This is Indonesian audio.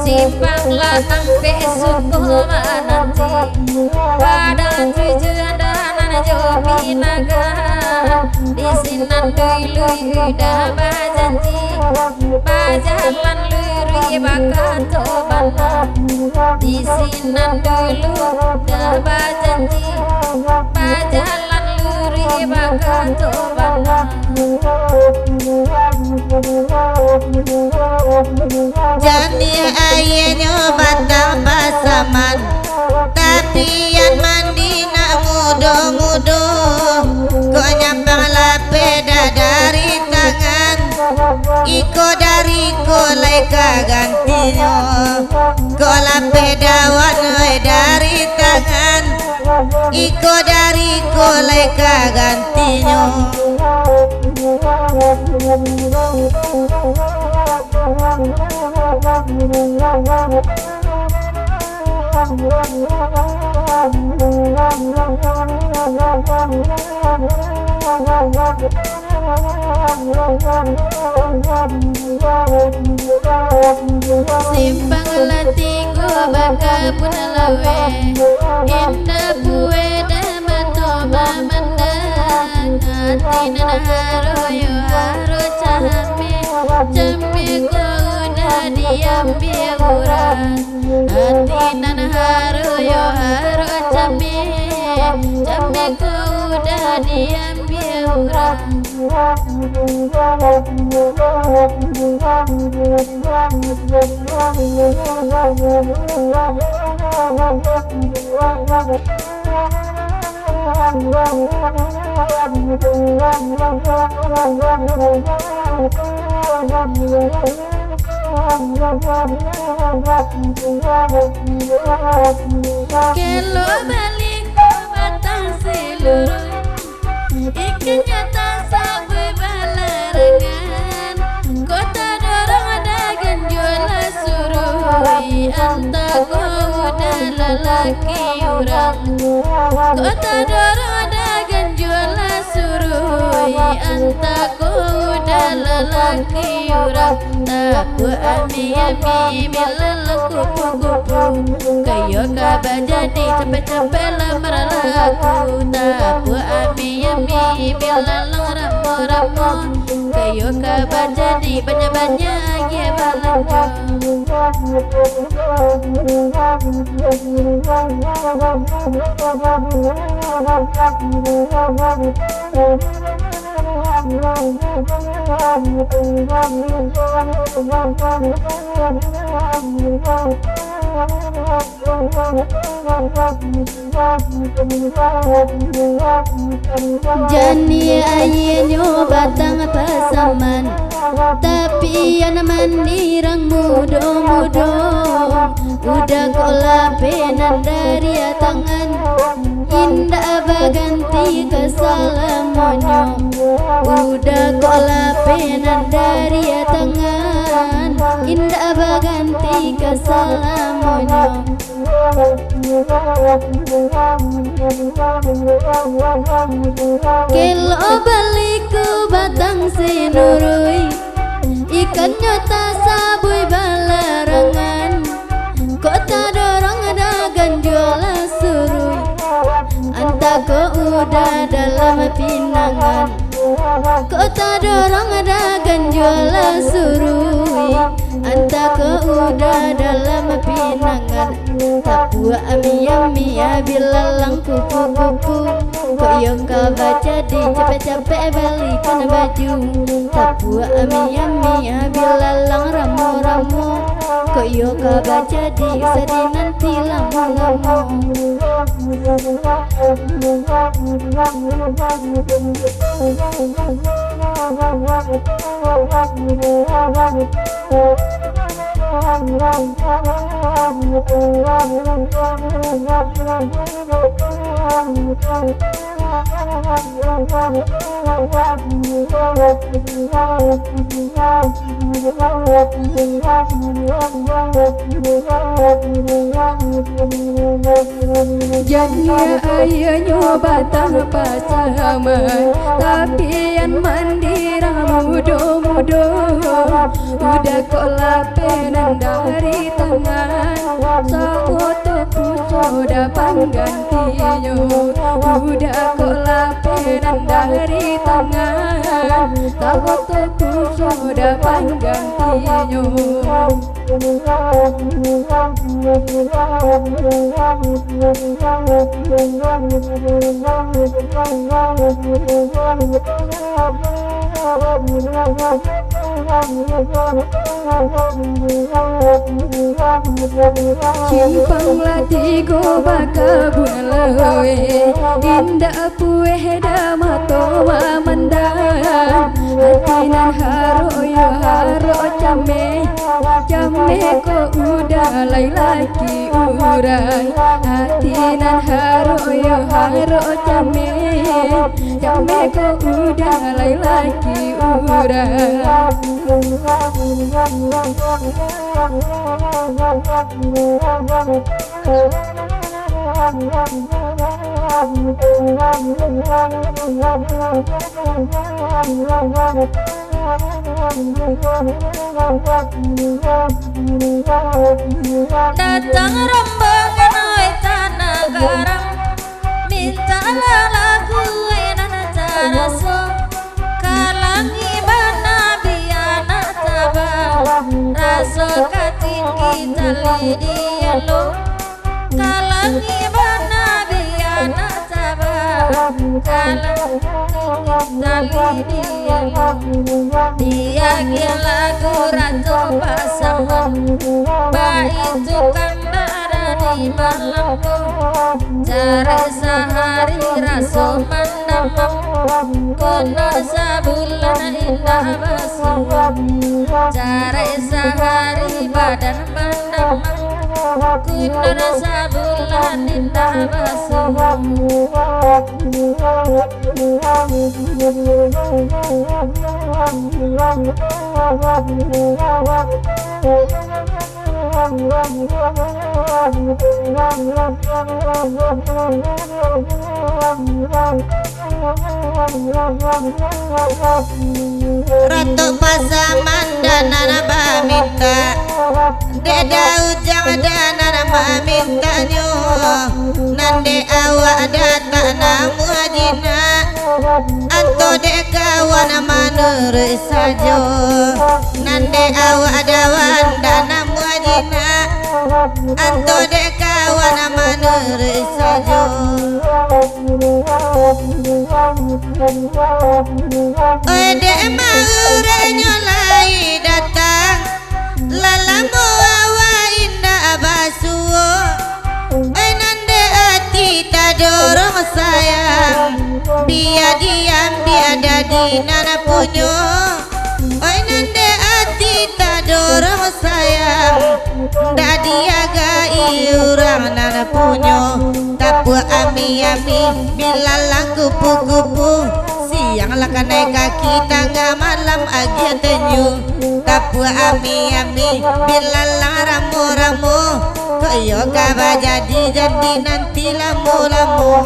Simpanglah sampai suku nanti pada tujuan dan jomi naga di sinan dulu dah bajanji bajalan luri bakato bana di sinan dulu dah bajanji bajalan luri bakato bana. Jadi ayahnya batang pasaman tapi yang mandi nak mudo-mudo kok nyampang lapeda dari tangan iko dari kolai kagantinya kok lapeda wanwe dari tangan iko dari kolai kagantinya. Simpang latingo baka pun lawe indah bue damato mamandan hati nan haroyo haro cahame jambi ko udah diambil urat hati nan haroyo haro jambi jambi ko udah diambil urat. Kelo balik batang seluruh ikannya tak sampai balarangan kota dorong dagan jual surui anta kau udah lelaki orang kota dorong dagan jual surui anta kau udah lelaki orang tapu ami-ami bila kupu-kupu kayo kaba jadi cepet-cepet lamar laku tapu ami-ami bila ramu-ramu kayo kaba jadi banyak-banyak ya balaku. Jani ayahnya batang pasaman tapi yang mandirang mudo-mudo udah kola penan dari tangan indah baganti kesalamonyo udah kola penan dari tangan indah baganti kesalamonyo. Kelo baliku batang sinurui ikannya tak sabui balarangan kota dorong dagan jual surui anta ko udah dalam pinangan kota dorong dagan jual surui anta ko udah dalam pinangan tapu ami-ami bilalang kupu-kupu kok yang kau baca di capek-capek balikan baju tapu ami-ami bilalang ramu-ramu kok yang kau baca di sedih nanti lama-lama. Jadinya ayah nyoba tanpa saman, tapi yang mandira mudo-mudo. Udah kok lapenan dari tangan, sawoto sudah panggantinya. Udah kok lapenan dari tangan, sawoto sudah panggantinya. Simpanglah tigo baka bunalawe, indah pueh damato mamandan. Hatinan haro yo haro came, came ko udah lay laki urai. Hatinan haro yo haro came, came ko udah lay laki urai. Datang rombongan oi tanah garang, mintalah lagu enak taraso, kalangi bana biana tabang, raso katinggi tali dielo, kalangi bana biana tabang, kalangi tali dielo. Dia lagu rato pasangan, baik tukang ada di malamku. Cari sehari raso mandamam, kono sabulan indah basuh. Cari sehari badan mandamam, kono sabulan indah basuh. Ratu pasaman dan anak minta, deda ujang dan anak minta nyo, nande awak datang namu ajina, anto dek kawan manurut sajo, nande awak dawan dan namu ajina, anto dek kawan manurut sajo. Oi dek maure nyolai datang, lalamu awa indah basuo. Oi nande hati tak dorong sayang, biar diam biar dadi nana punyo. Oi nande hati tak dorong sayang, dadi aga iurang nana punyo. Tapu ami-ami bila laku kupu-kupu, siang lah kanai kaki tangga malam agia tenyu. Tapu ami-ami bila lang ramu-ramu, koyo kaba jadi nanti lamu-lamu.